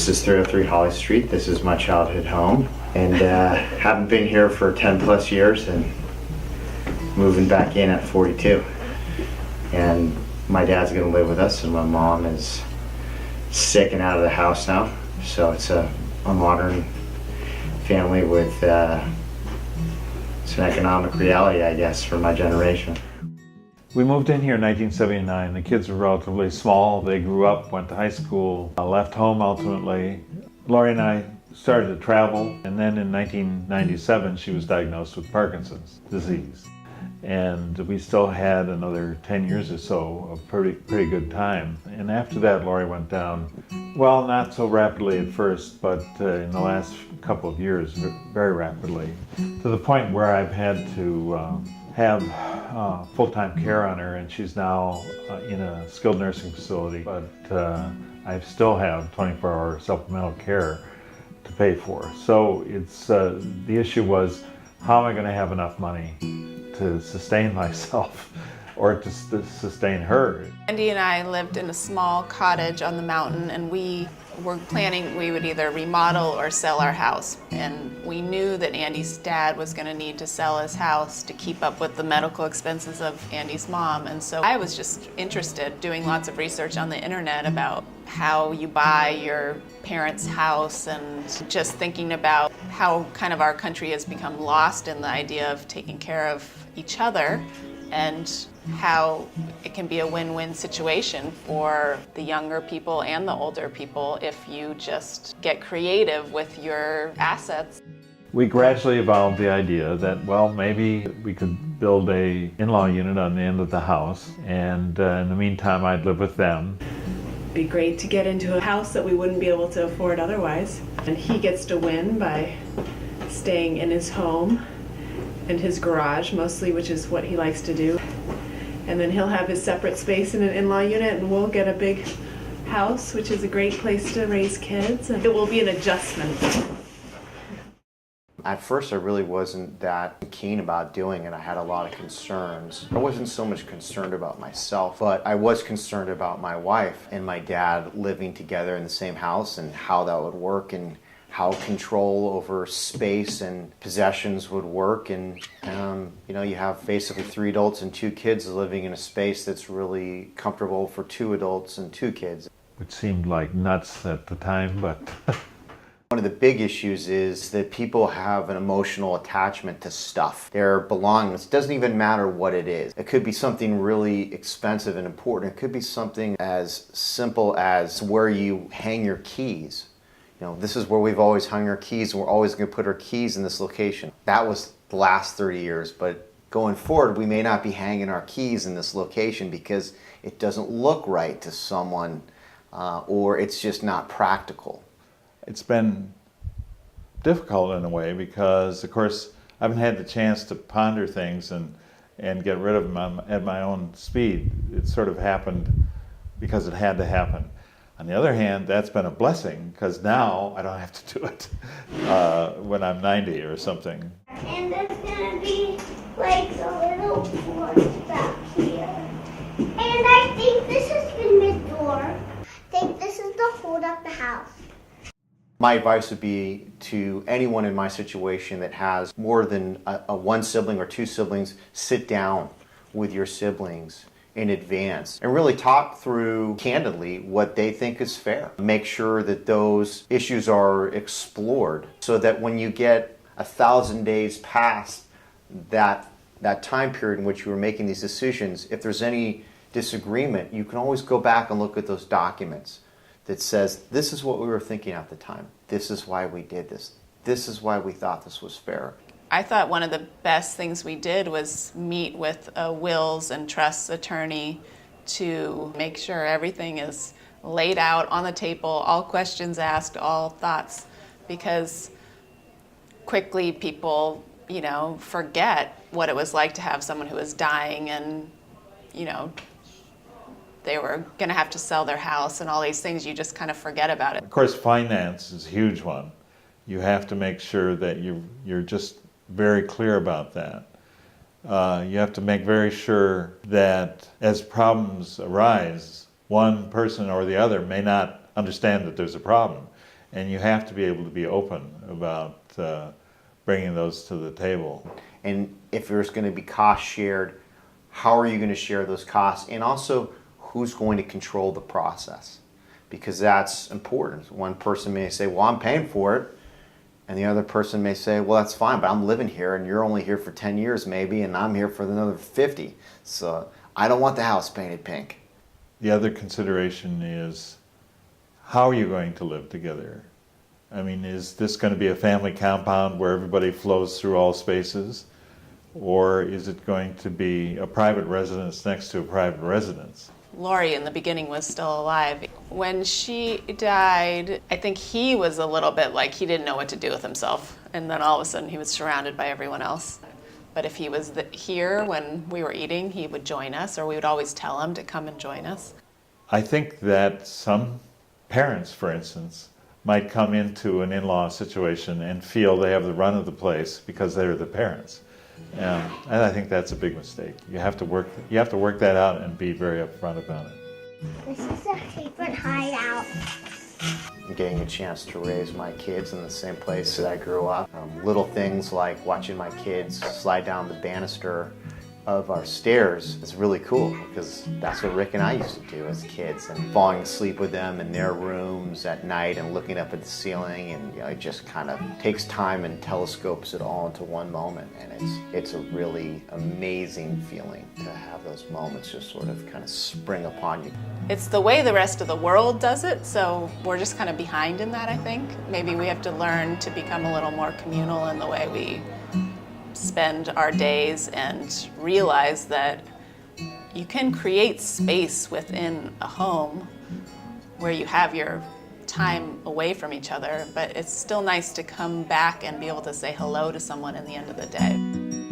This is 303 Holly Street. This is my childhood home, and haven't been here for 10 plus years, and moving back in at 42. And my dad's gonna live with us, and my mom is sick and out of the house now. So it's a modern family with it's an economic reality, I guess, for my generation. We moved in here in 1979. The kids were relatively small. They grew up, went to high school, left home ultimately. Lori and I started to travel, and then in 1997 she was diagnosed with Parkinson's disease. And we still had another 10 years or so of pretty good time. And after that, Lori went down, well, not so rapidly at first, but in the last couple of years, very rapidly, to the point where I've had to have full-time care on her, and she's now in a skilled nursing facility, but I still have 24-hour supplemental care to pay for. So it's the issue was, how am I going to have enough money to sustain myself or to sustain her? Andy and I lived in a small cottage on the mountain, and we were planning we would either remodel or sell our house. And we knew that Andy's dad was going to need to sell his house to keep up with the medical expenses of Andy's mom. And so I was just interested, doing lots of research on the internet about how you buy your parents' house, and just thinking about how kind of our country has become lost in the idea of taking care of each other, and how it can be a win-win situation for the younger people and the older people if you just get creative with your assets. We gradually evolved the idea that, well, maybe we could build a in-law unit on the end of the house, and in the meantime I'd live with them. It'd be great to get into a house that we wouldn't be able to afford otherwise. And he gets to win by staying in his home and his garage mostly, which is what he likes to do. And then he'll have his separate space in an in-law unit, and we'll get a big house, which is a great place to raise kids. And it will be an adjustment. At first, I really wasn't that keen about doing it. I had a lot of concerns. I wasn't so much concerned about myself, but I was concerned about my wife and my dad living together in the same house, and how that would work, and how control over space and possessions would work. And you know, you have basically 3 adults and 2 kids living in a space that's really comfortable for 2 adults and 2 kids. Which seemed like nuts at the time, but one of the big issues is that people have an emotional attachment to stuff. Their belongings. It doesn't even matter what it is. It could be something really expensive and important. It could be something as simple as where you hang your keys. You know, this is where we've always hung our keys, and we're always going to put our keys in this location. That was the last 30 years, but going forward, we may not be hanging our keys in this location because it doesn't look right to someone, or it's just not practical. it's been difficult in a way because, of course, I haven't had the chance to ponder things and get rid of them at my own speed. It sort of happened because it had to happen. On the other hand, that's been a blessing because now I don't have to do it when I'm 90 or something. And there's gonna be like a little porch back here. And I think this is the mid-door. I think this is the hold up the house. My advice would be to anyone in my situation that has more than a one sibling or two siblings, sit down with your siblings in advance and really talk through candidly what they think is fair. Make sure that those issues are explored so that when you get 1,000 days past that time period in which you were making these decisions, if there's any disagreement, you can always go back and look at those documents that says, this is what we were thinking at the time. This is why we did this. This is why we thought this was fair. I thought one of the best things we did was meet with a wills and trusts attorney to make sure everything is laid out on the table, all questions asked, all thoughts, because quickly people, forget what it was like to have someone who was dying and, they were going to have to sell their house and all these things. You just kind of forget about it. Of course, finance is a huge one. You have to make sure that you're just very clear about that. You have to make very sure that as problems arise, one person or the other may not understand that there's a problem. And you have to be able to be open about bringing those to the table. And if there's going to be costs shared, how are you going to share those costs? And also, who's going to control the process? Because that's important. One person may say, well, I'm paying for it. And the other person may say, well, that's fine, but I'm living here and you're only here for 10 years maybe, and I'm here for another 50. So I don't want the house painted pink. The other consideration is, how are you going to live together? I mean, is this going to be a family compound where everybody flows through all spaces? Or is it going to be a private residence next to a private residence? Lori in the beginning was still alive. When she died, I think he was a little bit like he didn't know what to do with himself. And then all of a sudden he was surrounded by everyone else. But if he was here when we were eating, he would join us, or we would always tell him to come and join us. I think that some parents, for instance, might come into an in-law situation and feel they have the run of the place because they're the parents. And I think that's a big mistake. You have to work that out and be very upfront about it. This is a favorite hideout. Getting a chance to raise my kids in the same place that I grew up. Little things like watching my kids slide down the banister of our stairs is really cool, because that's what Rick and I used to do as kids, and falling asleep with them in their rooms at night and looking up at the ceiling, and it just kind of takes time and telescopes it all into one moment, and it's a really amazing feeling to have those moments just sort of kind of spring upon you. It's the way the rest of the world does it, so we're just kind of behind in that, I think. Maybe we have to learn to become a little more communal in the way we spend our days, and realize that you can create space within a home where you have your time away from each other, but it's still nice to come back and be able to say hello to someone at the end of the day.